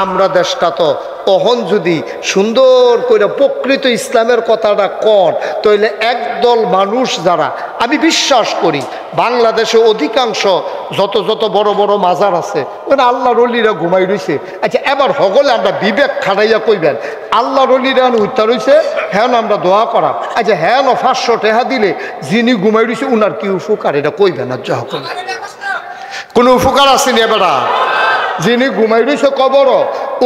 আমরা দেশটা তো তখন যদি সুন্দর করে প্রকৃত ইসলামের কথাটা কর তাহলে একদল মানুষ যারা আমি বিশ্বাস করি বাংলাদেশে অধিকাংশ যত যত বড় বড় মাজার আছে ওরা আল্লাহর ওলিরা ঘুমাই রয়েছে। আচ্ছা এবার হগলে আমরা বিবেক খাটাইয়া কইবেন আল্লাহর ওলিরা উত্তর রয়েছে হ্যাঁ আমরা দোয়া করা। আচ্ছা হ্যাঁ 500 টাকা দিলে যিনি ঘুমাই রয়েছে উনার কি উপকার এটা কইবেন আর যা করলে কোনো উপকার আসেনি। এবার যিনি ঘুমাই রয়েছে কবর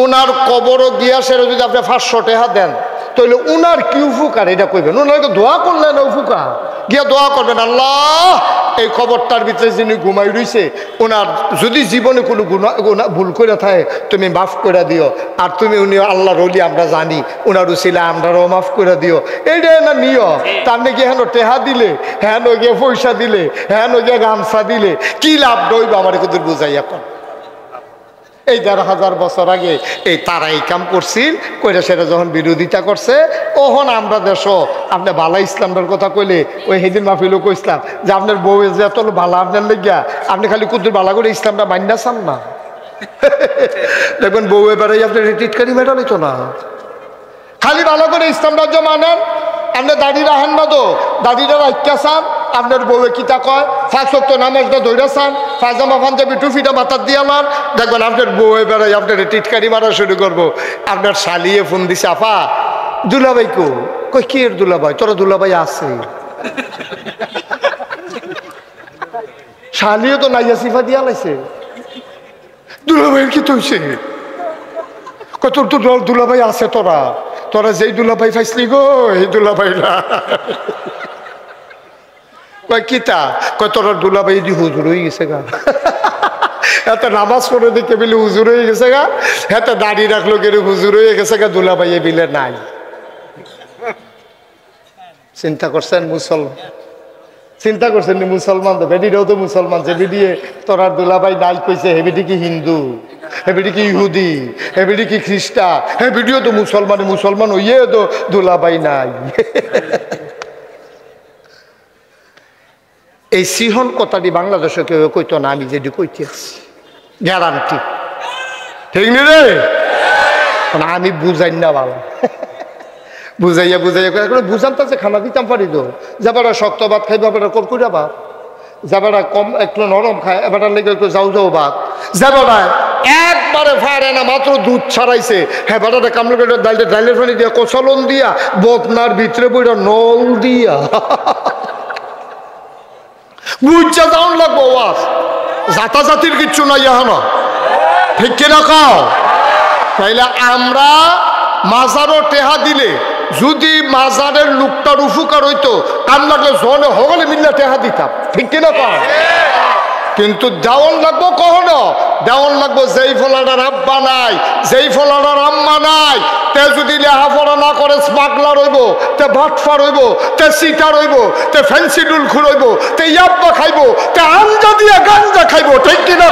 ওনার কবর গিয়া সেটা যদি আপনি 500 টাকা দেন তাহলে উনার কি উপকার এটা কইবেন। ওনাকে দোয়া করলেন উপকার গিয়া দোয়া করবেন আল্লাহ এই কবরটার ভিতরে যিনি ঘুমাই রয়েছে ওনার যদি জীবনে কোনো ভুল করে থাকে তুমি মাফ করে দিও। আর তুমি উনি আল্লাহর ওলি আমরা জানি ওনার উসিলা আমরাও মাফ করে দিও। এইটাই না নিয়ম। তার নাকি হেন টেহা দিলে হ্যাঁ গিয়ে পয়সা দিলে হ্যাঁ গিয়ে গামছা দিলে কি লাভ দইব আমার কিন্তু বুঝাই এখন। এই 1500 বছর আগে এই তারা এই কাম করছিল কইরা সেটা যখন বিরোধিতা করছে তখন আমরা দেশও আপনি বালা ইসলামের কথা কইলে ওই সেদিন মাহফিলও কইসলাম যে আপনার বউ যে এত বালা আপনার লেগিয়া আপনি খালি কুদ্দুর বালা করে ইসলামটা মান্না চান না। দেখবেন বউ এবারে আপনার টিটকারি মেটা নিত না খালি ভালো করে ইসলাম রাজ্য মানেন। আপনি দাড়ি রাখেন না তো দাড়িটা রাখা চান আপনার বউয়ে কিতা কয় 5 ওয়াক্ত নামাজটা ধৈরা চান পায়জামা পাঞ্জাবি টুপিটা মাথার দিয়ে আমার দেখবেন আপনার বউ এবারে আপনার টিটকারি মারা শুরু করবো। আপনার শালিয়ে ফোন দিছে আপা দুলাভাই কই কি এর দুলাভাই তোরা দুলাভাই আছে শালিয়ে তো নাইয়া সিফা দিয়া লাইছে দুলাভাইয়ের কি তৈছে কত তোর দুলাভাই আছে তোরা তোরা যেই দুলাভাই পাইসলি গো এই দুলাভাই না কয় কিতা কয় তোর দুলাভাই দি হুজুর হয়ে গেছে গা এত নামাজ পড়ে দিকে বিলে হুজুর হয়ে গেছে গা এত দাড়ি রাখলো কেন হুজুর হয়ে গেছে গা দুলাভাই এ বিলে নাই। চিন্তা করছেন মুসলমান চিন্তা করছেন মুসলমান তো বেডিটাও তো মুসলমান যে বিডিয়ে তোর আর দুলাভাই নাই কইছে হেবিডি কি হিন্দু হেবিডি কি ইহুদি হেবিডি কি খ্রিস্টা হেবিডিও তো মুসলমান হইয়ে তো দুলাভাই নাই। এই সিহন কথাটি বাংলাদেশে কেউ কইতো না আমি যেটি কইতে আছি গ্যারান্টি ঠিক নি রে আমি বুঝাই না ভালো বুঝাইয়া বুঝান তো যে খানা দিতাম পারি তো যাবারা শক্ত ভাত খাইবা এবার কড়কুড়া ভাত যাবারা কম একটু নরম খায় এবার লেগে একটু যাও ভাত যাবারা একবারে ফারে না মাত্র দুধ ছাড়াইছে হ্যাঁ বেটাটা কামড়ে ডাইলের পানি দিয়া কচলন দিয়া বদনার ভিতরে বইটা নল দিয়া বুঝা যাওন লাগবো ওয়াজ জাতাজাতির কিচ্ছু নাই এখনো ঠিক কিনা কও। তাইলে আমরা মাজারও টেহা দিলে যদি মাজারের লোকটার উপকার হইতো কাম লাগলে জনে হগলে মিল্লা টেহা দিতাম ঠিক কিনা কও। কিন্তু দেওয়ান লাগবো কখনো দেওয়ান লাগবো যেই ফলাটার আব্বা নাই যেই ফলাটার আম্মা নাই তে যদি লেহাপড়া না করে স্মাগলার হইব তে ভাটফার হইব তে সিটার হইব তে ফ্যান্সি ডুল খুঁড়ইব তে ইয়াব্বা খাইব তে আঞ্জা দিয়ে গাঞ্জা খাইব ঠিক কিনা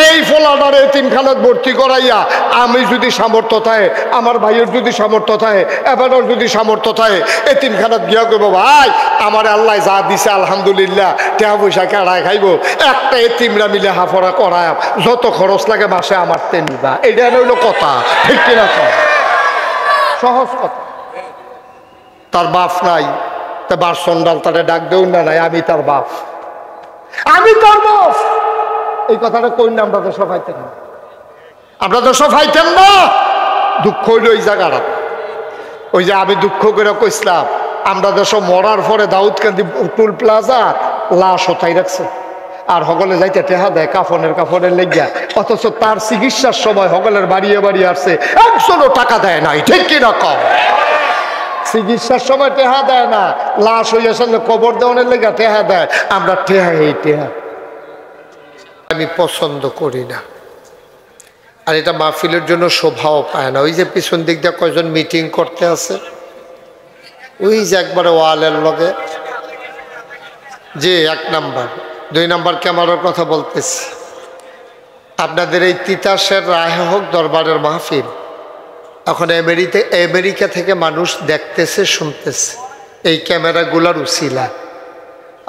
এই ফলাটারে তিনখানাত ভর্তি করাইয়া আমি যদি সামর্থ্য থাকে আমার ভাইয়ের যদি সামর্থ্য থাকে এবারের যদি সামর্থ্য থাকে এই তিনখানাত গিয়া করবো ভাই আমার আল্লাহ যা দিছে আলহামদুলিল্লাহ টাকা পয়সা কেড়ায় খাইব একটা এতিমরা মিলে হাফড়া করায় যত খরচ লাগে মাসে আমার তে নিবা এটা হইল কথা ঠিক কিনা সহজ কথা। তার বাপ নাই তা বার সন্ডাল তারে ডাক দেও না নাই আমি তার বাপ আমি তার বাপ এই কথাটা কই না আমরা তো সবাইতেন না আমরা তো সবাইতেন না দুঃখ হইল ওই জায়গাটা ওই যে আমি দুঃখ করে কইসলাম আমরা দেশ মরার পরে দাউদকান্দি টুল প্লাজা লাশ হতাই রাখছে আর হগলে যাইতে টেহা দেয় কাফনের লেগিয়া অথচ তার চিকিৎসার সময় হগলের বাড়িয়ে আসছে একজনও টাকা দেয় নাই ঠিক কিনা কম চিকিৎসার সময় টেহা দেয় না লাশ হইয়া সঙ্গে কবর দেওয়ানের লেগে টেহা দেয় আমরা টেহা এই টেহা আমি পছন্দ করি না। আর এটা মাহফিলের জন্য শোভাও পায় না। ওই যে পিছন দিক দিয়ে কয়জন মিটিং করতে আছে ওই যে একবারে ওয়ালের লগে যে 1 নাম্বার 2 নাম্বার ক্যামেরার কথা বলতেছি আপনাদের এই তিতাসের রায়হক দরবারের মাহফিল এখন আমেরিকা থেকে মানুষ দেখতেছে শুনতেছে এই ক্যামেরাগুলার উসিলা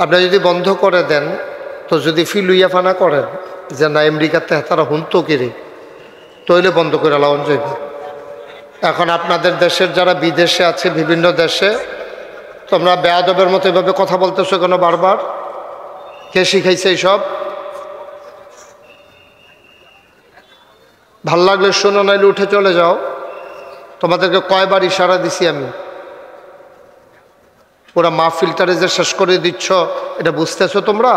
আপনারা যদি বন্ধ করে দেন তো যদি ফিলুইয়া ফানা করেন যে না আমেরিকাতে তারা হুনতো কিরে তৈলে বন্ধ করে লাউন যাইবে। এখন আপনাদের দেশের যারা বিদেশে আছে, বিভিন্ন দেশে, তোমরা বেয়াদবের মতো এভাবে কথা বলতেছো কেন বারবার? কে শিখাইছে এইসব? ভাল লাগলে শোনো, নাইলে উঠে চলে যাও। তোমাদেরকে কয়বার ইশারা দিছি আমি? পুরা মাহফিলটারে যে শেষ করে দিচ্ছ, এটা বুঝতেছো তোমরা?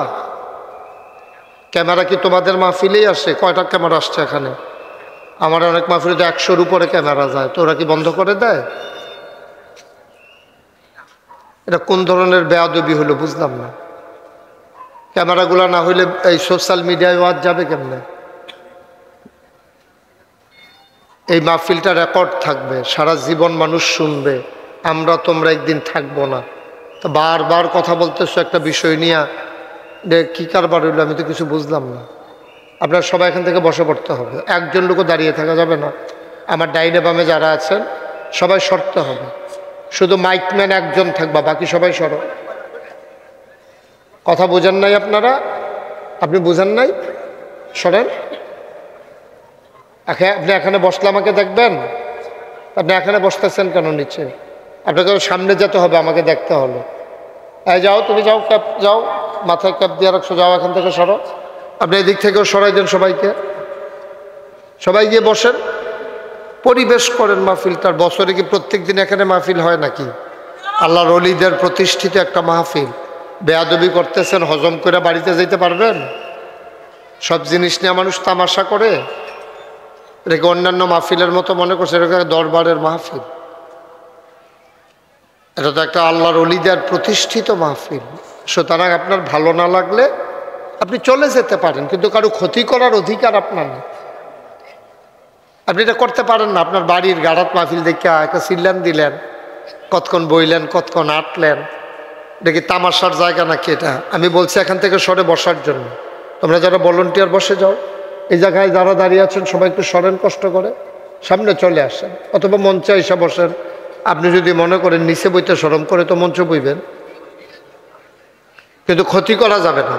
ক্যামেরা কি তোমাদের মাহফিলেই আসে? কয়টা ক্যামেরা আসছে এখানে? আমার অনেক মাহফিলে তো 100-র উপরে ক্যামেরা যায়, তো ওরা কি বন্ধ করে দেয়? এটা কোন ধরনের বেয়াদবি হলো বুঝলাম না। ক্যামেরাগুলো না হইলে এই সোশ্যাল মিডিয়ায় ওয়াজ যাবে কেমনে? এই মাহফিলটা রেকর্ড থাকবে, সারা জীবন মানুষ শুনবে। আমরা তোমরা একদিন থাকবো না, তো বারবার কথা বলতেছো একটা বিষয় নিয়ে, কি কারবার হইলো আমি তো কিছু বুঝলাম না। আপনারা সবাই এখান থেকে বসে পড়তে হবে, একজন লোকও দাঁড়িয়ে থাকা যাবে না। আমার ডাইনে বামে যারা আছেন সবাই সরতে হবে, শুধু মাইকম্যান একজন থাকবা, বাকি সবাই সরো। কথা বোঝেন নাই আপনারা? আপনি বুঝেন নাই? সরেন। আপনি এখানে বসলে আমাকে দেখবেন? আপনি এখানে বসতেছেন কেন নিচে? আপনাকে সামনে যেতে হবে, আমাকে দেখতে হলো। এই যাও, তুমি যাও, ক্যাপ যাও, মাথায় ক্যাপ দিয়ে রাখছো, যাও এখান থেকে সরো। আপনি এদিক থেকেও সরাই দেন সবাইকে, সবাই গিয়ে বসেন, পরিবেশ করেন মাহফিলটার। বছরে কি প্রত্যেক দিন এখানে মাহফিল হয় নাকি? আল্লাহর ওলিদের প্রতিষ্ঠিত একটা মাহফিল, বেয়াদবি করতেছেন, হজম করে বাড়িতে যেতে পারবেন? সব জিনিস নিয়ে মানুষ তামাশা করে, এটাকে অন্যান্য মাহফিলের মতো মনে করছে, এটা দরবারের মাহফিল। এটা তো একটা আল্লাহর ওলিদের প্রতিষ্ঠিত মাহফিল। সুতরাং আপনার ভালো না লাগলে আপনি চলে যেতে পারেন, কিন্তু কারো ক্ষতি করার অধিকার আপনার নেই। আপনি এটা করতে পারেন না। আপনার বাড়ির গাড়াত মাহফিল দেখে একটা সিল্লান দিলেন, কতক্ষণ বইলেন, কতক্ষণ আটলেন, এটা কি তামাশার জায়গা নাকি? এটা আমি বলছি এখান থেকে সরে বসার জন্য। তোমরা যারা ভলান্টিয়ার বসে যাও, এই জায়গায় যারা দাঁড়িয়ে আছেন সবাই একটু সরেন, কষ্ট করে সামনে চলে আসেন, অথবা মঞ্চে এসে বসেন। আপনি যদি মনে করেন নিচে বইতে শরম করে, তো মঞ্চে বইবেন, কিন্তু ক্ষতি করা যাবে না।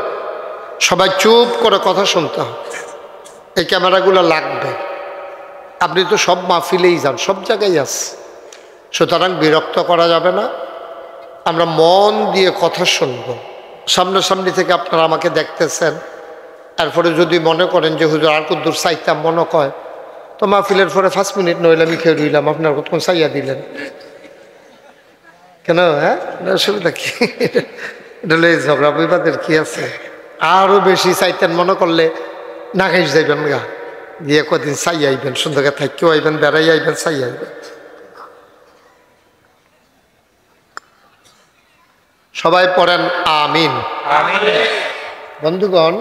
সবাই চুপ করে কথা শুনতে হবে। এই ক্যামেরাগুলো লাগবে। আপনি তো সব মাহফিলেই যান, সব জায়গায় আছে, সুতরাং বিরক্ত করা যাবে না। আমরা মন দিয়ে কথা শুনব। সামনাসামনি থেকে আপনারা আমাকে দেখতেছেন, তারপরে যদি মনে করেন যে হুজুর আর কুদ্দুর চাইতাম মনে কয়, তো মাহফিলের পরে 5 মিনিট নইলে আমি খেয়ে রইলাম, আপনার কতক্ষণ চাইয়া দিলেন কেন? হ্যাঁ, অসুবিধা কি? এটা হলে ঝগড়া বিবাদের কি আছে? আরও বেশি চাইতেন মনে করলে না খাইস যাইবেন গা, গিয়ে কদিন চাই আইবেন, সুন্দর থাকেও আইবেন, বেড়াই আইবেন, চাই আইবেন। সবাই পড়েন আমিন। বন্ধুগণ,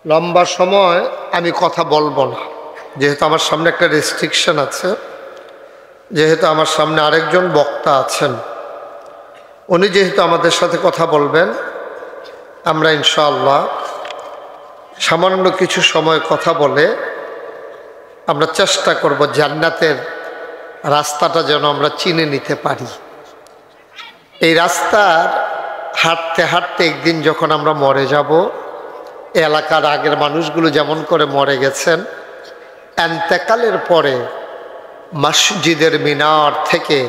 লম্বা সময় আমি কথা বলবো না, যেহেতু আমার সামনে একটা রেস্ট্রিকশন আছে, যেহেতু আমার সামনে আরেকজন বক্তা আছেন, উনি যেহেতু আমাদের সাথে কথা বলবেন, আমরা ইনশাআল্লাহ সামান্য কিছু সময় কথা বলে আমরা চেষ্টা করব জান্নাতের রাস্তাটা যেন আমরা চিনে নিতে পারি। এই রাস্তার হাঁটতে হাঁটতে একদিন যখন আমরা মরে যাব, এলাকার আগের মানুষগুলো যেমন করে মরে গেছেন, এন্তেকালের পরে মসজিদের মিনার থেকে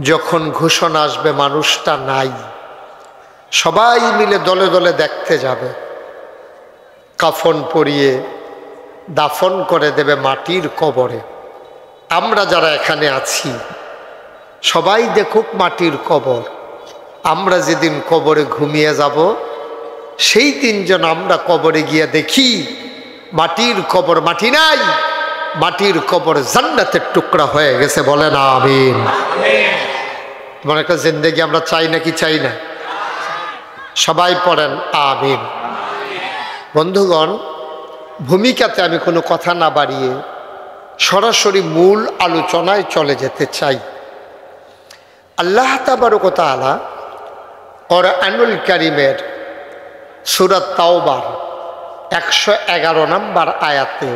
যখন ঘোষণা আসবে মানুষটা নাই, সবাই মিলে দলে দলে দেখতে যাবে, কাফন পরিয়ে দাফন করে দেবে মাটির কবরে। আমরা যারা এখানে আছি সবাই দেখুক মাটির কবর। আমরা যেদিন কবরে ঘুমিয়ে যাব, সেই দিন যেন আমরা কবরে গিয়ে দেখি মাটির কবর মাটি নাই, মাটির কবর জান্নাতের টুকরা হয়ে গেছে। বলে না আমিন। তোমার একটা জিন্দেগি আমরা চাই নাকি চাই না? সবাই পড়েন আমিন। বন্ধুগণ, ভূমিকাতে আমি কোনো কথা না বাড়িয়ে সরাসরি মূল আলোচনায় চলে যেতে চাই। আল্লাহ তাবারক ওয়া তাআলা কোরআনুল কারীমের সূরা তাওবার 111 নম্বর আয়াতে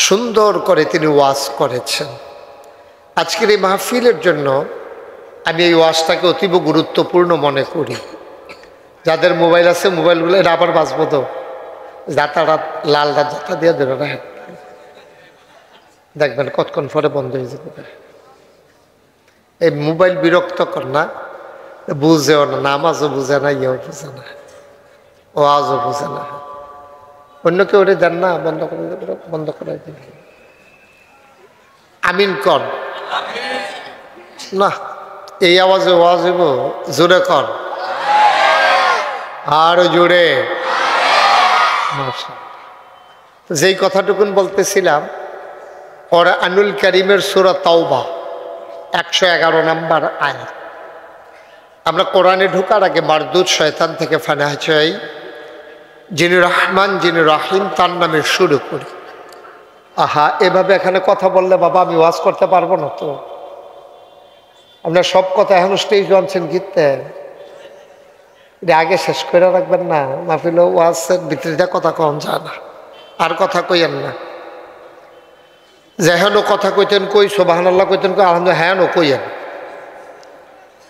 সুন্দর করে তিনি ওয়াজ করেছেন। আজকের এই মাহফিলের জন্য আমি এই ওয়াজটাকে অতীব গুরুত্বপূর্ণ মনে করি। যাদের মোবাইল আছে মোবাইলগুলো, এটা আবার বাঁচবো তো, যাতাটা লাল জাতা দিয়ে দেবে না, দেখবেন কতক্ষণ পরে বন্ধ হয়ে যাবে। এই মোবাইল বিরক্ত কর না, বুঝেও না, নামাজও বুঝে না, ইয়েও বুঝে না, ওয়াজও বুঝে না। অন্য কেউ ওরে দেন না, বন্ধ করে দিন। আমিন কর না, এই আওয়াজে ওয়াজ হইব, জোরে কর, আরো জোরে। যেই কথাটুকুন বলতেছিলাম, কোরআনুল কারীমের সূরা তাওবা 111 নম্বর আয়াত। আমরা কোরআনে ঢোকার আগে মারদুদ শয়তান থেকে ফানাহ চাই, যিনি রহমান যিনি রাহিম তার নামে শুরু করি। আহা, এভাবে এখানে কথা বললে বাবা আমি ওয়াজ করতে পারবো না তো। আপনার সব কথা এখন স্টেজ আনছেন গীতে, এটা আগে শেষ করে রাখবেন না। মাহফিল ওয়াজের ভিতরে কথা কম যায় না, আর কথা কইয়েন না। যেহেনও কথা কইতেন কই, সুবহানাল্লাহ কইতেন কই, আলহামদুলিল্লাহ হ্যাঁ কইয়েন,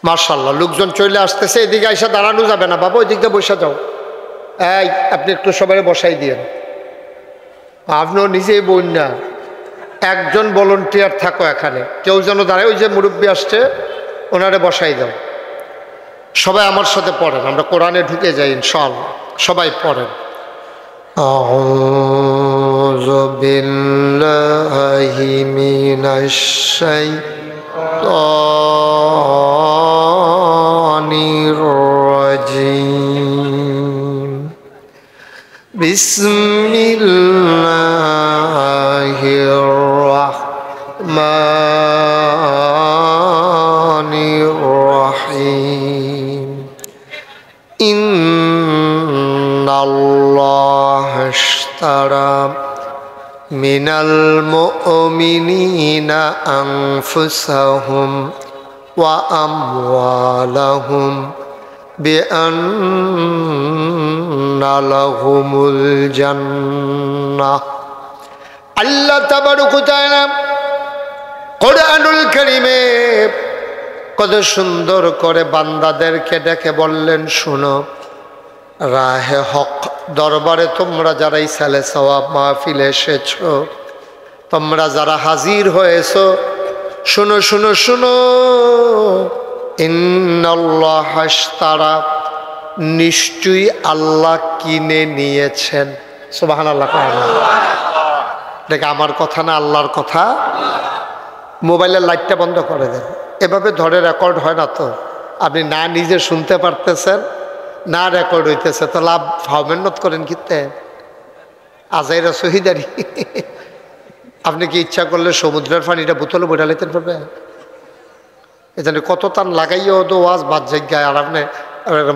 মাশাআল্লাহ। লোকজন চলে আসতেছে, এদিকে আইসা দাঁড়ানো যাবে না বাবা, ওই দিক দিয়ে বসে যাও। এই আপনি একটু সবাই বসাই দিয়েন, আপনিও নিজেই বই না, একজন ভলান্টিয়ার থাকো এখানে, কেউ যেন দাঁড়ায়। ওই যে মুরব্বী আসছে ওনারে বসাই দাও। সবাই আমার সাথে পড়েন, আমরা কোরআনে ঢুকে যাই ইনশাআল্লাহ। সবাই পড়েন। আউযু বিল্লাহি মিনাশ শাইতানির রাজীম। বিসমিল্লাহির রাহমানির রাহিম। ইন্নাল্লাহা ইশতারা মিনাল মুমিনিনা আনফুসাহুম ওয়া আমওয়ালাহুম বিআন্না লাহুমুল জান্নাহ। আল্লাহ তাবারক ওয়া তাআলা কোরআনুল কারীমে কত সুন্দর করে বান্দাদেরকে ডেকে বললেন, শুনো, রাহে হক দরবারে তোমরা যারা এই সালে সওয়াব মাহফিলে এসেছ, তোমরা যারা হাজির হয়েছো, শুনো শুনো শুনো, ইন্নাল্লাহা ইশতারা, নিশ্চয়ই আল্লাহ কিনে নিয়েছেন। সুবহানাল্লাহ। দেখে আমার কথা না, আল্লাহর কথা। মোবাইলের লাইটটা বন্ধ করে দেন, এভাবে ধরে রেকর্ড হয় না তো। আপনি না নিজে শুনতে পারতেছেন না রেকর্ড হইতেছে, তো লাভ ভাও মেহনত করেন কিতে আজাইরা শহীদারি। আপনি কি ইচ্ছা করলে সমুদ্রের পানিটা বোতলে বইটা লাইতে পারবে? এখানে কত টান লাগাইও তো ওয়াজ বাদ জায়গায়, আর আপনি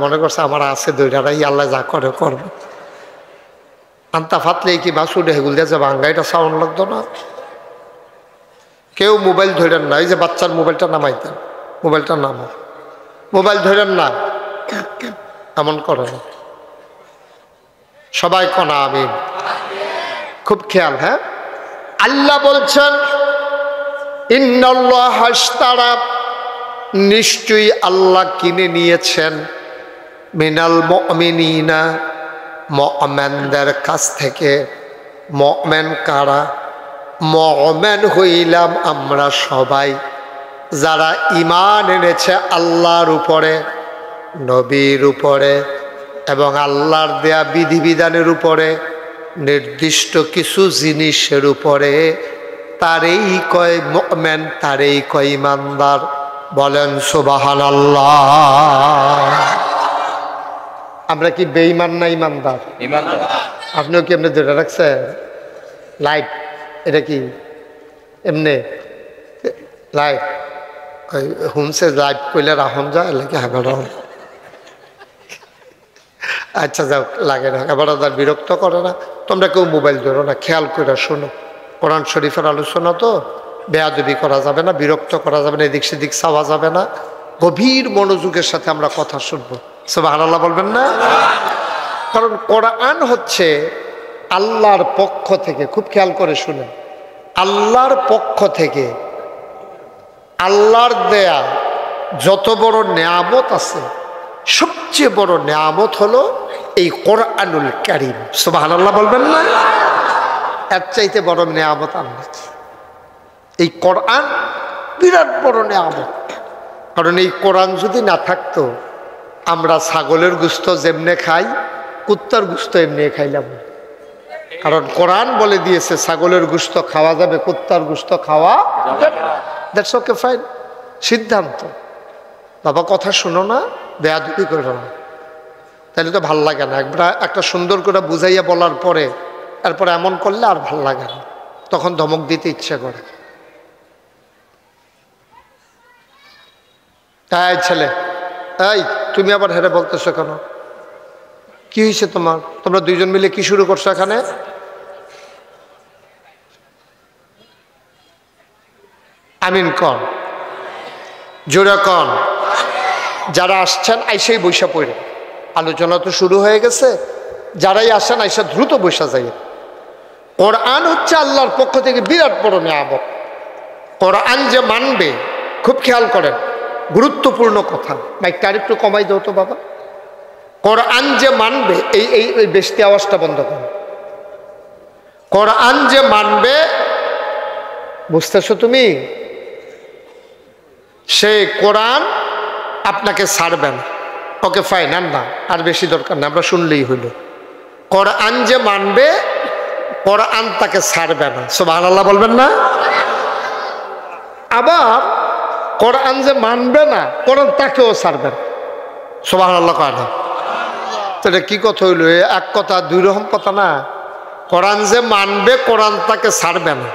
মনে করছে আমার আছে দইটারাই, আল্লাহ যা করে করবে। আন্তা ফাতলে কি বাসু হেগুল দিয়ে যাবে, আঙ্গাইটা সাউন্ড লাগতো না। কেউ মোবাইল ধরেন না, এই যে বাচ্চার মোবাইলটা নামাইতেন, মোবাইলটা নামো, মোবাইল ধরেন না, এমন করে না। সবাই কনা আমিন। খুব খেয়াল। হ্যাঁ, আল্লাহ বলছেন ইন্নাল্লাহা ইশতারা, নিশ্চয়ই আল্লাহ কিনে নিয়েছেন, মিনাল মুমিনিনা, মুমিনদের কাছ থেকে। মুমিন কারা? মুমিন হইলাম আমরা সবাই, যারা ঈমান এনেছে আল্লাহর উপরে, নবীর উপরে এবং আল্লাহর দেয়া বিধিবিধানের উপরে, নির্দিষ্ট কিছু জিনিসের উপরে, তারেই কয় মুমিন, তারেই কয় ঈমানদার। বলেন সুবহানাল্লাহ। আমরা কি বেঈমান না ঈমানদার? আপনিও কি এমনি ধরে রাখছেন লাইট? এটা কি এমনি লাইট হুমসে লাইট কইলে রাহন যায় লাগে এবার। আচ্ছা যাও, লাগে না এবার, আর বিরক্ত করে না। তোমরা কেউ মোবাইল ধরো না, খেয়াল করে শোনো। কোরআন শরীফের আলোচনা তো, বেয়াদবি করা যাবে না, বিরক্ত করা যাবে না, এদিক সেদিক চাওয়া যাবে না। গভীর মনোযোগের সাথে আমরা কথা শুনবো। সুবহানাল্লাহ বলবেন না? কারণ কোরআন হচ্ছে আল্লাহর পক্ষ থেকে, খুব খেয়াল করে শুনেন, আল্লাহর পক্ষ থেকে আল্লাহর দেয়া যত বড় নেয়ামত আছে, সবচেয়ে বড় নেয়ামত হলো এই কোরআনুল কারীম। সুবহানাল্লাহ বলবেন না? এর চাইতে বড় নেয়ামত আর নেই। এই কোরআন বিরাট বড় নিয়ামত। কারণ এই কোরআন যদি না থাকতো আমরা ছাগলের গোশত যেমনে খাই কুত্তার গোশত এমনি খাইলাম। কারণ কোরআন বলে দিয়েছে ছাগলের গোশত খাওয়া যাবে, কুত্তার গোশত খাওয়া যাবে না। দ্যাটস ওকে, ফাইন, সিদ্ধান্ত। বাবা কথা শুনো না, বেয়াদবি করো না, তাহলে তো ভাল লাগে না। একবার একটা সুন্দর করে বুঝাইয়া বলার পরে এরপরে এমন করলে আর ভাল লাগে না, তখন ধমক দিতে ইচ্ছে করে। এই ছেলে, এই তুমি আবার হেরে বলতেছো কেন? কি হয়েছে তোমার? তোমরা দুইজন মিলে কি শুরু করছো এখানে? আমিন কন, জোরে কন। যারা আসছেন আইসেই বৈশা পড়ে, আলোচনা তো শুরু হয়ে গেছে। যারাই আসেন আইসা দ্রুত বৈশা যায়। কোরআন হচ্ছে আল্লাহর পক্ষ থেকে বিরাট বড় নিয়ামত। কোরআন যে মানবে, খুব খেয়াল করেন, গুরুত্বপূর্ণ কথা। মাইকটা আরেকটু কমাই দাও তো বাবা। কোরআন যে মানবে, এই বেশি আওয়াজটা বন্ধ করো। কোরআন যে মানবে, বুঝতেছো তুমি? সেই কোরআন আপনাকে ছাড়বে না। ওকে ফাইন, আর বেশি দরকার না, আমরা শুনলেই হইল। কোরআন যে মানবে, কোরআন তাকে ছাড়বে না। সুবহানাল্লাহ বলবেন না? আবার কোরআন যে মানবে না, কোরআন তাকেও ছাড়বে না। সুবহানাল্লাহ কয় না? তো এটা কি কথা হইল? এক কথা দুই রকম কথা না। কোরআন যে মানবে, কোরআন তাকে ছাড়বে না।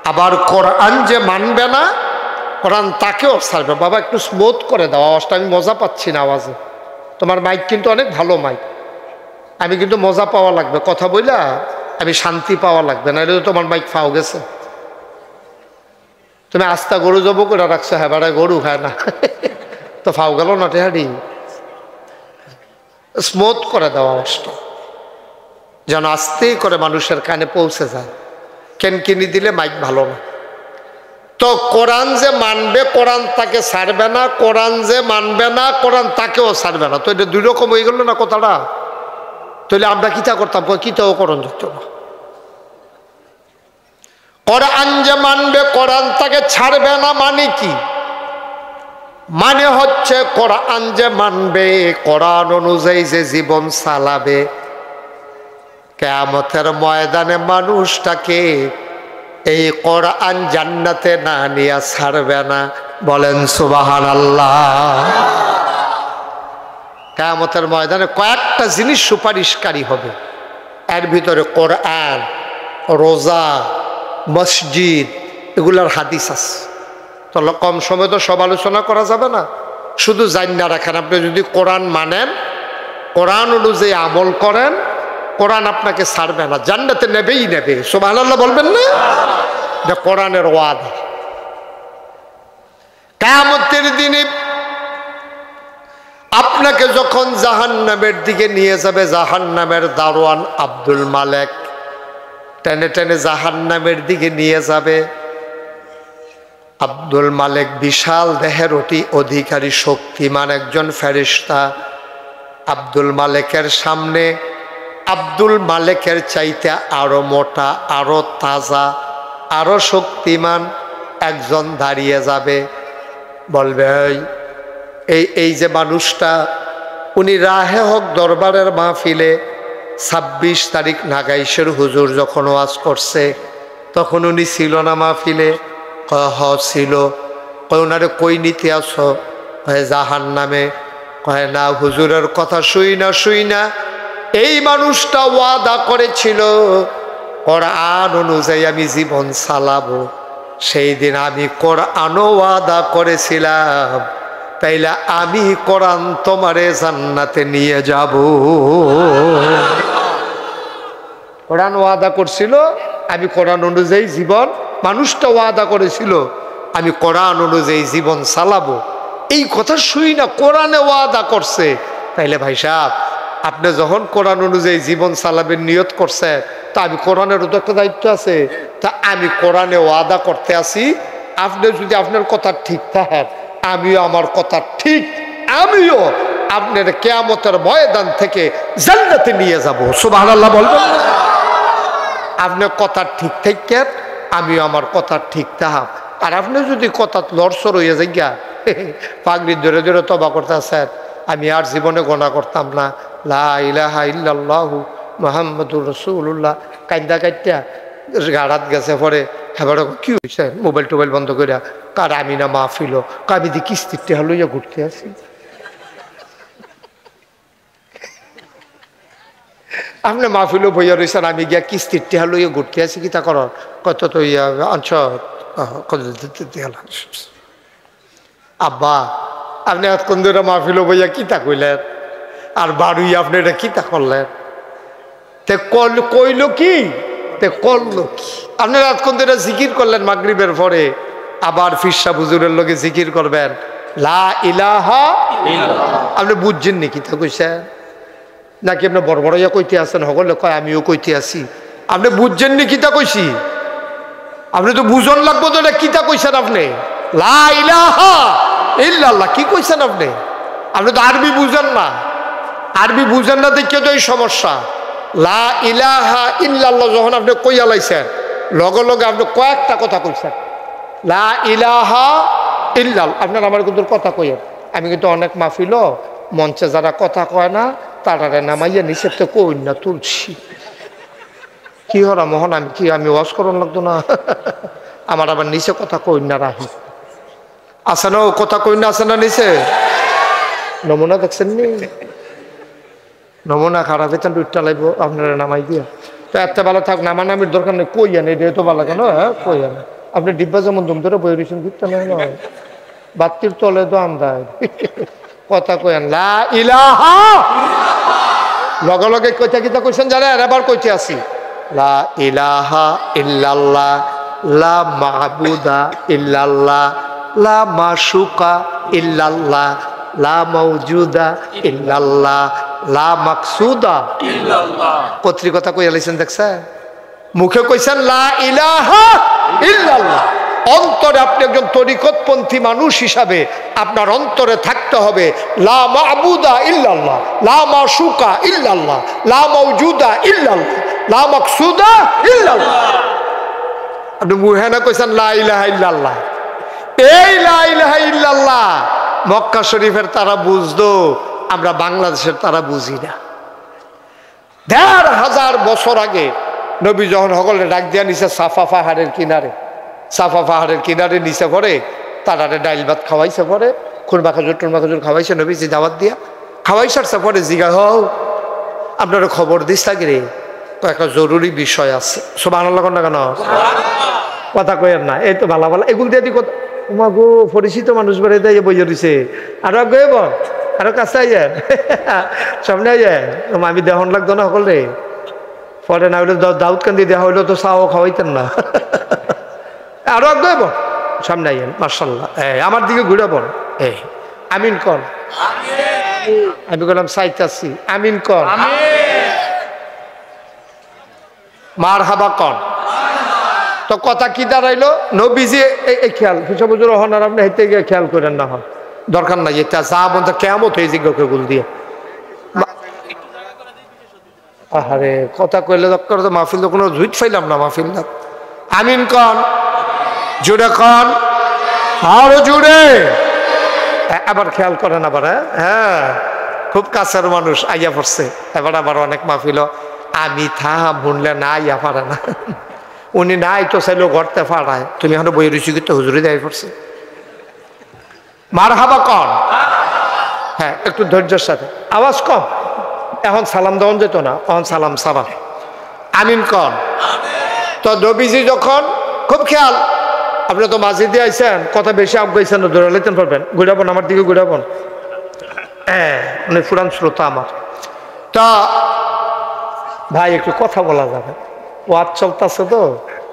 আবার কোরআন যে মানবে না, কোরআন তাকেও ছাড়বে। বাবা একটু স্মুথ করে দাও আওয়াজটা, আমি মজা পাচ্ছি না আওয়াজে। তোমার মাইক কিন্তু অনেক ভালো মাইক, আমি কিন্তু মজা পাওয়া লাগবে কথা বইলা, আমি শান্তি পাওয়া লাগবে, না এটা তোমার মাইক ফাও গেছে। তুমি আস্তা গরু জব করে রাখছো, হ্যাঁ বেড়ায় গরু খায় না তো ফাও গেল না টেহারি। স্মুথ করে দাও আওয়াজটা, যেন আস্তেই করে মানুষের কানে পৌঁছে যায়। কেনকিনি দিলে মাইক ভালো না। তো কোরআন যে মানবে, কোরআন তাকে ছাড়বে না। কোরআন যে মানবে না, কোরআন তাকেও ছাড়বে না। তো এটা দুই রকম হয়ে গেল না কথাটা? তাহলে আমরা কিতা করতাম? কিতাও কোরআন যেত না। কোরআন যে মানবে, কোরআন তাকে ছাড়বে না মানে কি? মানে হচ্ছে কোরআন যে মানবে, কোরআন অনুযায়ী যে জীবন চালাবে, কিয়ামতের ময়দানে মানুষটাকে এই কোরআন জান্নাতে না নিয়ে ছাড়বে না। বলেন সুবহানাল্লাহ। কিয়ামতের ময়দানে কয়েকটা জিনিস সুপারিশকারী হবে, এর ভিতরে কোরআন, রোজা, মসজিদ, এগুলার হাদিস আছে। তাহলে কম সময় তো সব আলোচনা করা যাবে না, শুধু জান্না রাখেন। আপনি যদি কোরআন মানেন, কোরআন অনুযায়ী আমল করেন, কোরআন আপনাকে ছাড়বে না, জান্নাতে নেবেই নেবে। সুবহানাল্লাহ বলবেন না? এটা কোরআনের ওয়াদা। কিয়ামতের দিনে আপনাকে যখন জাহান্নামের দিকে নিয়ে যাবে, জাহান্নামের দারোয়ান আব্দুল মালেক টেনে টেনে জাহান্নামের দিকে নিয়ে যাবে। আব্দুল মালেক বিশাল দেহের অধিকারী, শক্তিমান একজন ফেরেশতা। আব্দুল মালেকের সামনে আব্দুল মালেকের চাইতে আরো মোটা, আরো তাজা, আরো শক্তিমান একজন দাঁড়িয়ে যাবে। বলবে, এই যে মানুষটা, উনি রাহে হক দরবারের মাহফিলে 26 তারিখ নাগাইশের হুজুর যখন ওয়াজ করছে, তখন উনি ছিল না মাহফিলে? ছিল। ওনারে কই নিতে আসো? জাহান্নামে। কয় না, হুজুরের কথা শুই না এই মানুষটা ওয়াদা করেছিল কোরআন অনুযায়ী আমি জীবন চালাবো। সেই দিন আমি কোরআনও ওয়াদা করেছিলাম, তাইলে আমি কোরআন তোমারে জান্নাতে নিয়ে যাব। কোরআন ওয়াদা করছিল আমি কোরআন অনুযায়ী জীবন, মানুষটা ওয়াদা করেছিল আমি কোরআন অনুযায়ী জীবন চালাবো। এই কথা শুই না কোরআনে ওয়াদা করছে। তাইলে ভাই সাহেব, আপনি যখন কোরআন অনুযায়ী জীবন চালাবেন নিয়ত করছে, তা আমি কোরআনের তো একটা দায়িত্ব আছে। তা আমি কোরআনে ওয়াদা করতে আসি, আপনি যদি আপনার কথা ঠিক থাকে, আমিও আমার কথা ঠিক, আমিও আপনার কিয়ামতের ময়দান থেকে জান্নাতে নিয়ে যাব। সুবহানাল্লাহ বলবেন? আপনার কথা ঠিক থেকে আমিও আমার কথা ঠিক তাহাম। আর আপনি যদি কথা লড়সড় হইয়া যাই গা পাগড়ি ধরে ধরে তবা করতে আসেন, আমি আর জীবনে গোনা করতাম না, লা ইলাহা ইল্লাল্লাহু মুহাম্মাদুর রাসূলুল্লাহ কান্দা কাইটা গাড়াত গেছে পরে এবার কি হয়েছে মোবাইল টোবাইল বন্ধ করে কার আমি না মাহফিল আমি দি কিস্তির টেহা লইয়া ঘুরতে আসি। আপনি মাহফিলও বইয়া রয়েছেন, আমি গিয়া কিস্তির টেহা লইয়া ঘুরতে আসি কি তা করার কত তো ইয়া অঞ্চ আব্বা আপনি এতক্ষণ ধরে মাহফিলও বইয়া কিতা কইলেন আর বাড়ুই আপনি এটা কিতা করলেন, তে কইল কি তে করলো কি? আপনারা এতক্ষণ ধরে জিকির করলেন মাগরিবের পরে, আবার ফিরসা হুজুরের লগে জিকির করবেন লা ইলাহা ইল্লাল্লাহ। আপনি বুঝছেন নি কিতা কইছেন নাকি আপনি বড় বড় ইয়া কইতে আছেন? সকলে কয় আমিও কইতে আছি। আপনি বুঝছেন নি কিতা কইছি? আপনি তো বুঝন লাগবো তো এটা কিতা কইছেন আপনি? লা ইলাহা ইল্লাল্লাহ কি কইছেন আপনি? আপনি তো আরবি বুঝেন না, আরবি বুঝেন না দেখে তো এই সমস্যা। লা ইলাহা ইল্লাল্লাহ যখন আপনি কইয়া লাইছেন লগে লগে আপনি কয়েকটা কথা কইছেন লা ইলাহা ইল্লাল্লাহ। আপনার আমার কিন্তু কথা কইয়েন, আমি কিন্তু অনেক মাহফিল মঞ্চে যারা কথা কয় না তারা নামাইয়া নিষেধ তো কই না তুলছি। কি হরা মোহন আমি কি আমি ওয়াজ করন লাগতো না? আমার আবার নিচে কথা কই না রাহি আছে না, ও কথা কই না আছে না নিচে? নমুনা দেখছেন নি? নমুনা খারাপ হইতেন দুইটা লাগবো আপনারা নামাই দিয়া। তো এত ভালো থাক নামানামির দরকার নেই, কই আনে এটা তো ভালো কেন? হ্যাঁ কই আনে আপনি ডিব্বা যেমন দুম ধরে বই রিসেন ঘুরতে নয় বাতির তলে তো আন্দায় কথা কইন লা ইলাহা লগে লগে কইতা কিতা কইছেন জানেন? এবার কইতে আসি লা ইলাহা ইল্লাল্লাহ লা মাহবুদা ইল্লাল্লাহ লা মাশুকা ইল্লাল্লাহ লা মাওজুদা ইল্লাল্লাহ লা মাকসুদা ইল্লাল্লাহ। কতরি কথা কইয়া লাইছেন দেখছেন? মুখে কইছেন লা ইলাহা ইল্লাল্লাহ, অন্তরে আপনি একজন তরিকতপন্থী মানুষ হিসাবে আপনার অন্তরে থাকতে হবে লা মাবুদা ইল্লাল্লাহ লা মাশুকা ইল্লাল্লাহ লা মাওজুদা ইল্লাল্লাহ লা মাকসুদা ইল্লাল্লাহ। আপনি মুখে না কইছেন লা ইলাহা ইল্লাল্লাহ। এই লা ইলাহা ইল্লাল্লাহ মক্কা শরীফের তারা বুঝতো, আমরা বাংলাদেশের তারা বুঝি না। ১,৫০০ বছর আগে নবী যখন সকলে ডাক দিয়া নিছে সাফা পাহাড়ের কিনারে, সাফা পাহাড়ের কিনারে নিচে পরে তারা ডাইল ভাত খাওয়াইছে, পরে খুরমা খাজুর টুরমা খাজুর খাওয়াইছে নবীজি দাওয়াত দিয়া খাওয়াই সারছে। পরে জিগা হও আপনারা খবর দিস থাকি রে একটা জরুরি বিষয় আছে। সুবহানাল্লাহ না কেন কথা কয়েন না? এই তো ভালো ভালো এগুলো দিয়ে কথা উমা গো পরিচিত মানুষ বেড়ে দিয়ে বইয়া দিছে আরো আগে বল আরো কাছে আইয়েন সামনে আইয়েন আমি দেহন লাগতো না সকল রে। পরে না হইলে দাউদ কান্দি দেওয়া হইলো তো চাও খাওয়াইতেন না। আরো আগে বল সামনে আইয়েন মার্শাল্লাহ আমার দিকে ঘুরে বল এই আমিন কন। আমি বললাম চাইতাছি আমিন কন, মার হাবা কন। তো কথা কি দাঁড়াইলো? নবীজি এই খেয়াল হিসাব হন আর আপনি হেঁটে গিয়ে খেয়াল করেন না হন দরকার নাই, এটা যা বলতে কেমন হয়ে জিজ্ঞাকে গুল দিয়ে। আরে কথা কইলে দরকার তো মাহফিল তো কোনো জুইট ফাইলাম না মাহফিল না। আমিন কন জুড়ে কন আরো জুড়ে। আবার খেয়াল করেন আবার হ্যাঁ খুব কাছের মানুষ আইয়া পড়ছে। এবার আবার অনেক মাহফিল আমি থা শুনলে না আইয়া পারে না, উনি নাই তো চাইলেও ঘরতে ফাড়ায়, তুমি এখন বই রুচি কিন্তু হুজুরি দেয় পড়ছে। মার হাবা কন হ্যাঁ একটু ধৈর্যের সাথে আওয়াজ কম। এখন সালাম দেওয়ান যেত না, এখন সালাম সারা আমিন কন। তো নবীজি যখন খুব খেয়াল আপনি তো মাঝে দিয়ে আইসেন কথা বেশি আগাইছেন ধরে লেতেন পারবেন ঘুরাবন আমার দিকে ঘুরাবন হ্যাঁ মানে পুরান শ্রোতা আমার। তা ভাই একটু কথা বলা যাবে ওয়াজ চলতেছে তো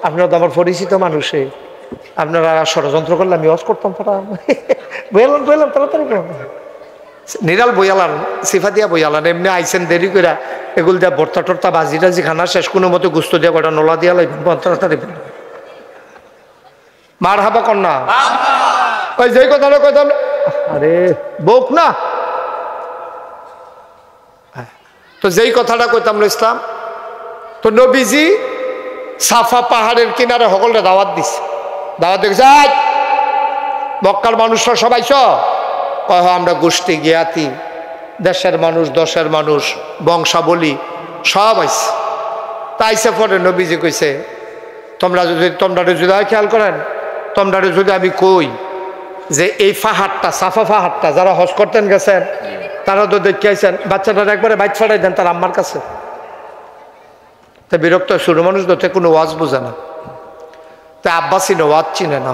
আপনারা তো আমার পরিচিত মানুষে আপনারা ষড়যন্ত্র করলে আমি ওয়াজ করতাম বইলাম বইলাম তাড়াতাড়ি নিরাল বইয়ালান সিফা দিয়া বইয়ালান এমনি আইসেন দেরি করে এগুলো দিয়া ভর্তা টর্তা বাজি টাজি খানা শেষ কোনো মতো গুস্ত দিয়া কটা নলা দিয়া লাগবেন তাড়াতাড়ি মার হাবা কন্যা ওই যেই কথাটা কইতাম আরে বোক না তো যেই কথাটা কইতাম ইসলাম তো নবীজি সাফা পাহাড়ের কিনারে সকলরে দাওয়াত দিছে। দাওয়াত দেখছে মক্কার মানুষরা সবাই আমরা গোষ্ঠী জ্ঞাতি, দেশের মানুষ, দশের মানুষ, বংশাবলী সব আইছে। তাইছে পরে নবীজি কইছে তোমরা যদি খেয়াল করেন, তোমরা যদি আমি কই যে এই পাহাড়টা সাফা পাহাড়টা যারা হজ করতেন গেছেন তারা তো দেখে আইছেন, বাচ্চাটার একবারে বাইক ফাটাই দেন তার আম্মার কাছে। তা বিরক্ত শুরু মানুষ তো কোনো ওয়াজ বোঝে না, তা আব্বা চিনে ওয়াজ চিনে না।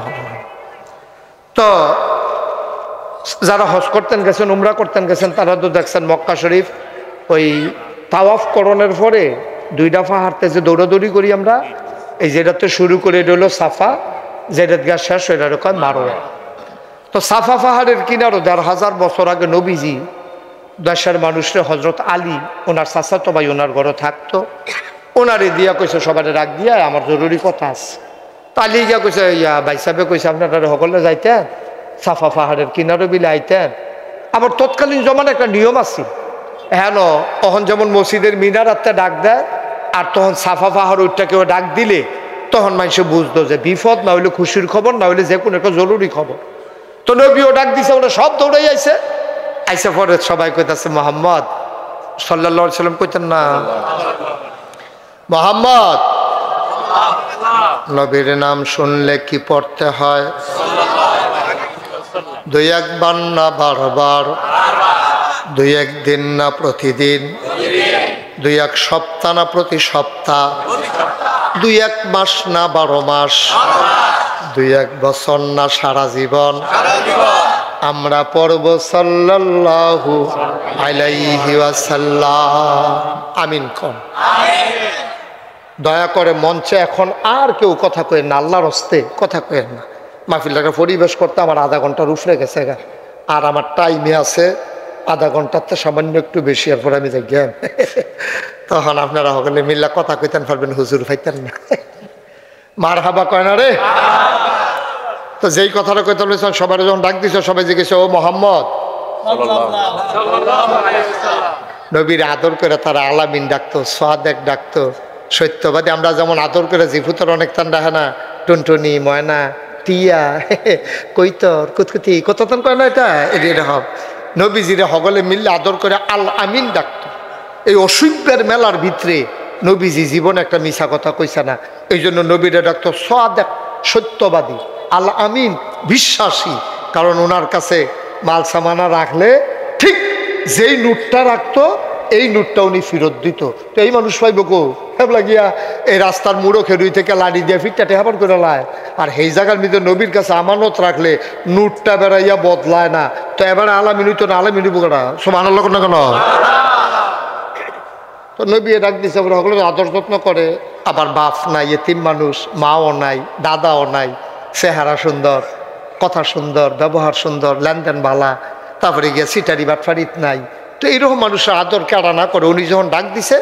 তো যারা হজ করতেন গেছেন, উমরা করতেন গেছেন, তারা তো দেখছেন মক্কা শরীফ ওই তাওয়াফ করণের পরে দুইটা পাহাড়তে যে দৌড়াদৌড়ি করি আমরা, এই যেটাতে শুরু করে এটা হলো সাফা, যেটা গা শেষ ওইটার কয় মারোয়া। তো সাফা পাহাড়ের কিনারও ১,৫০০ বছর আগে নবীজি দেশের মানুষরে হজরত আলী ওনার চাচাতো ভাই ওনার ঘরে থাকতো, ওনারে দিয়া কইছে সবাই রাখ দিয়া আমার জরুরি কথা আছে। তালি গিয়া কইছে ভাই সাহেবে কইছে আপনারা সকলে যাইতেন সাফা পাহাড়ের কিনারে বিলে আইতেন। আবার তৎকালীন জমান একটা নিয়ম আছে, হ্যাঁ তখন যেমন মসজিদের মিনার আত্মা ডাক দেয়, আর তখন সাফা পাহাড় ওইটা কেউ ডাক দিলে তখন মানুষ বুঝতো যে বিপদ, না হইলে খুশির খবর, না হইলে যে কোনো একটা জরুরি খবর। তো নবীও ডাক দিছে, ওরা সব দৌড়াই আইছে। আইসে পরে সবাই কইতাছে মোহাম্মদ সাল্লাল্লাহু আলাইহি সাল্লাম কইতেন না, মোহাম্মদ নবীর নাম শুনলে কি পড়তে হয়? দুই একবার না বারবার, দুই একদিন না প্রতিদিন, দুই এক সপ্তাহ না প্রতি সপ্তাহ, দুই এক মাস না ১২ মাস, দুই এক বছর না সারা জীবন আমরা পড়ব সাল্লাল্লাহু আলাইহি ওয়াসাল্লাম। আমিন কোন। দয়া করে মঞ্চে এখন আর কেউ কথা কয়েন না, আল্লাহর হস্তে কথা কয়েন না। মাহফিলটাকে পরিবেশ করতে আমার আধা ঘন্টার উপরে গেছে, আর আমার টাইমে আছে আধা ঘন্টার তো সামান্য একটু বেশি, এরপর আমি যাই জ্ঞান। তখন আপনারা সকলে মিল্লা কথা কইতেন পারবেন, হুজুর পাইতেন না। মার হাবা কয় না রে। তো যেই কথাটা কইতে বলেছেন সবাই যখন ডাক দিছ, সবাই জিজ্ঞেস ও মোহাম্মদ, নবীর আদর করে তারা আলামিন ডাকতো, সাদেক ডাকতো, সত্যবাদী। আমরা যেমন আদর করে জিভুতর অনেক তান ডাকে না, টুনটুনি, ময়না, টিয়া, কৈতর, কুতকুতি, কতক্ষণ কয় না এটা এরকম। নবীজিরে হগলে মিললে আদর করে আল আমিন ডাকতো। এই অসুখের মেলার ভিতরে নবীজি জীবনে একটা মিছা কথা কইছে না, এই জন্য নবীরে ডাকতো সাদেক, সত্যবাদী, আল আমিন, বিশ্বাসী। কারণ ওনার কাছে মাল সামানা রাখলে ঠিক যেই নোটটা রাখতো এই নোটটা উনি ফেরত দিত। তো এই মানুষ পাইব কো হেবলা গিয়া এই রাস্তার মুড়ো খেরুই থেকে লাড়ি দিয়ে ফিরটা টেহাবার করে লায়। আর সেই জায়গার মধ্যে নবীর কাছে আমানত রাখলে নোটটা বেড়াইয়া বদলায় না। তো এবারে আলামিন হইতো না, আলামিন বোকা সমান আল্লাহ না কেন। তো নবী ডাক দিছে, সকলে আদর যত্ন করে। আবার বাপ নাই, এতিম মানুষ, মাও নাই, দাদাও নাই, চেহারা সুন্দর, কথা সুন্দর, ব্যবহার সুন্দর, লেনদেন ভালা, তারপরে গিয়ে সিটারি বাটফারিত নাই। তো এইরকম মানুষের আদর কারা না করে, উনি যখন ডাক দিছে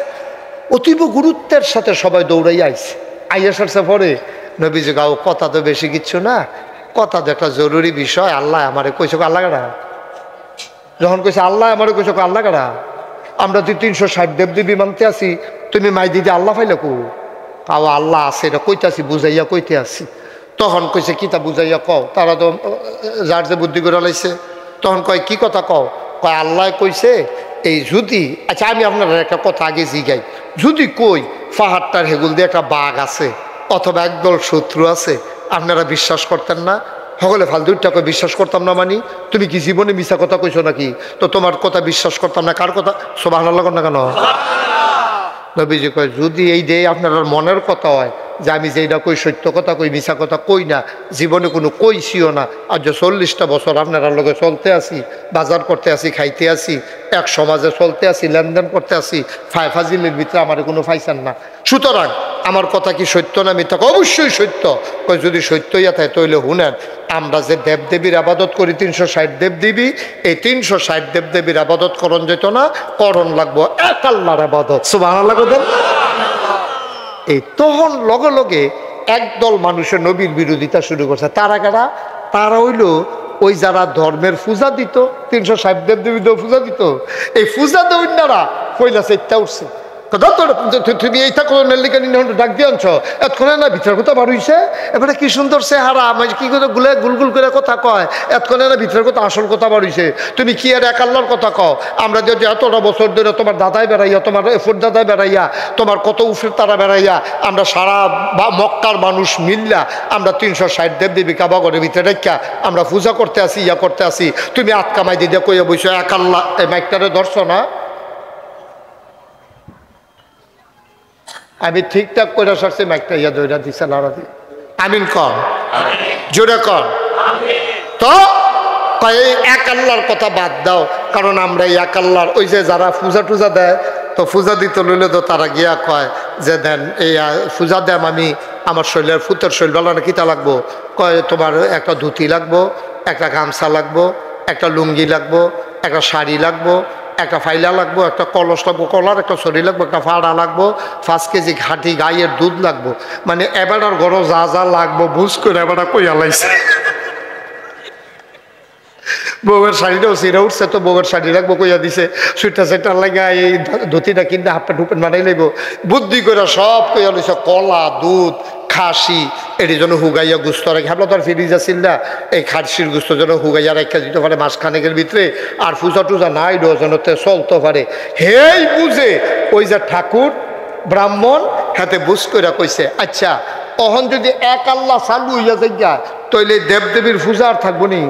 অতীব গুরুত্বের সাথে সবাই দৌড়াই আইছে। আইয়া সারছে পরে নবীজি গাও কথা তো বেশি কিচ্ছু না, কথা তো একটা জরুরি বিষয়। আল্লাহ আমারে কইছো আল্লাহ কারা, যখন কইছে আল্লাহ আমারে কইছো আল্লাহ কারা, আমরা তুই ৩৬০ দেবদেবী মানতে আছি, তুমি মাই দিদি আল্লাহ পাইলে কো? কাও আল্লাহ আছে, এটা কইতে আসি, বুঝাইয়া কইতে আসি। তখন কইছে কিতা বুঝাইয়া কও? তারা তো যার যে বুদ্ধি করে লাইছে। তখন কয় কি কথা কও? কয় আল্লাহ কইছে এই যদি, আচ্ছা আমি আপনার একটা কথা আগে জিগাই, যদি কই পাহাড়টার হেগুল দিয়ে একটা বাঘ আছে অথবা একদল শত্রু আছে, আপনারা বিশ্বাস করতেন না? সকলে ফালতুরটাকে বিশ্বাস করতাম না মানি? তুমি কি জীবনে মিছা কথা কইছো নাকি? তো তোমার কথা বিশ্বাস করতাম না, কার কথা? সুবহানাল্লাহ না কেন? নবীজি কয় যদি এই যে আপনার মনের কথা হয় যে আমি যেইটা কই সত্য কথা কই, মিছা কথা কই না, জীবনে কোনো কইছিও না, আর যে 40টা বছর আপনারা লোকে চলতে আসি, বাজার করতে আসি, খাইতে আসি, এক সমাজে চলতে আসি, লেনদেন করতে আসি, ফাজিলের ভিতরে আমার কোনো ফাইসান না। সুতরাং আমার কথা কি সত্য না মিথ্যা? অবশ্যই সত্য। কই যদি সত্য ইয়া থাকে তাহলে শুনেন, আমরা যে দেবদেবীর আবাদত করি ৩৬০ দেবদেবী, এই ৩৬০ দেবদেবীর আবাদত করণ যেত না, করণ লাগবো এক আল্লাহর আবাদত। সুবহানাল্লাহ বলেন। এই তখন লগে লগে একদল মানুষের নবীর বিরোধিতা শুরু করছে। তারা কারা? তারা হইল ওই যারা ধর্মের পূজা দিত, ৩৬০ দেবদেবী পূজা দিত, এই পূজা দৈন্যারা পয়লা চেষ্টা উঠছে। তুমি এইটা কোনো নেলিকানি ডাক দিয়ে আনছ এতক্ষণে না ভিতরের কথা বার হইছে এবারে কি সুন্দর চেহারা মানে কি করে গুলগুল করে কথা কয় এতক্ষণে না ভিতরের কথা আসল কথা বার হইছে তুমি কি আর এক আল্লাহর কথা কও আমরা যে এতটা বছর ধরে তোমার দাদাই বেড়াইয়া তোমার এফুর দাদাই বেড়াইয়া তোমার কত উফের তারা বেড়াইয়া আমরা সারা মক্কার মানুষ মিল্লা আমরা 360 দেবদেবী কাবা করে ভিতরে রেখা আমরা পূজা করতে আসি ইয়া করতে আসি তুমি আতকামাই দিদি কইয়া বইছো এক আল্লাহ এই মাইকটারে ধরছ না আমি ঠিকঠাক করে সারছি মাইকটা ইয়া দইরা দিছে লড়া দি আমিন কর জোরে কর তো এক আল্লাহর কথা বাদ দাও কারণ আমরা এক আল্লাহর ওই যে যারা পূজা টুজা দেয় তো পূজা দিতে লইলে তো তারা গিয়া কয় যে দেন এই পূজা দেম আমি আমার শরীরের ফুতের শরীর বেলা না কিতা লাগবো কয় তোমার একটা ধুতি লাগবো একটা গামছা লাগবো একটা লুঙ্গি লাগবো একটা শাড়ি লাগবো একটা ফাইলা লাগবো একটা কলস লাগবো কলার একটা শরীর লাগবো একটা ফাড়া লাগবো 5 কেজি ঘাটি গাইয়ের দুধ লাগবো মানে এবারের ঘর যা যা লাগবো বুঝ করে এবারে কইয়া লাইছে বউয়ের শাড়িটাও সিরা উঠছে তো বউয়ের শাড়ি রাখবো কইয়া দিছে সুইটা সেটার লাগা এই ধুতিটা কিনতে হাফ প্যান্ট হুপেন বানাই লইব বুদ্ধি করে সব কইয়া লইছে কলা দুধ খাসি এটি জন্য হুগাইয়া গুস্ত রাখি আপনার তো আর ফ্রিজ আসিল না এই খাসির গুস্ত যেন হুগাইয়া রেখা দিতে পারে মাসখানেকের ভিতরে আর পূজা টুজা নাই যেনতে চলতে পারে হেই বুঝে ওই যে ঠাকুর ব্রাহ্মণ হাতে বুঝ করে কইছে আচ্ছা অহন যদি এক আল্লাহ চালু হইয়া যাইয়া তইলে দেবদেবীর পূজা আর থাকবো নি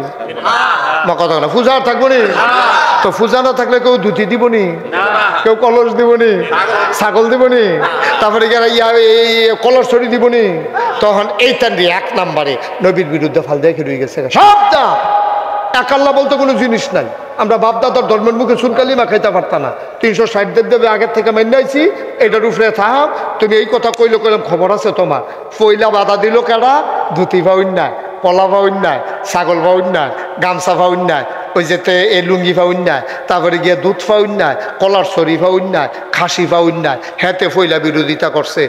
মা কথা না পূজা আর থাকবো নি তো পূজা না থাকলে কেউ ধুতি দিব নি কেউ কলস দিব নি ছাগল দিব নি তারপরে এই কলস ছড়ি দিব নি তখন এইটা নিয়ে 1 নম্বরে নবীর বিরুদ্ধে ফাল দেখে রয়ে গেছে সব দা এক আল্লাহ বলতে কোনো জিনিস নাই আমরা বাপদাদার ধর্মের মুখে সুনকালি মা খাইতে পারতাম না 360 দেবে আগের থেকে মেনে আইছি এটার উপরে থাক তুমি এই কথা কইলে কইলাম খবর আছে তোমার পয়লা বাধা দিল কেডা ধুতি পাউন না কলা পাউন না ছাগল পাউন না গামছা পাউন না ওই যেতে এই লুঙ্গি পাউন না তারপরে গিয়ে দুধ পাউন না কলার শরী পাউন না খাসি পাউন না হেতে পয়লা বিরোধিতা করছে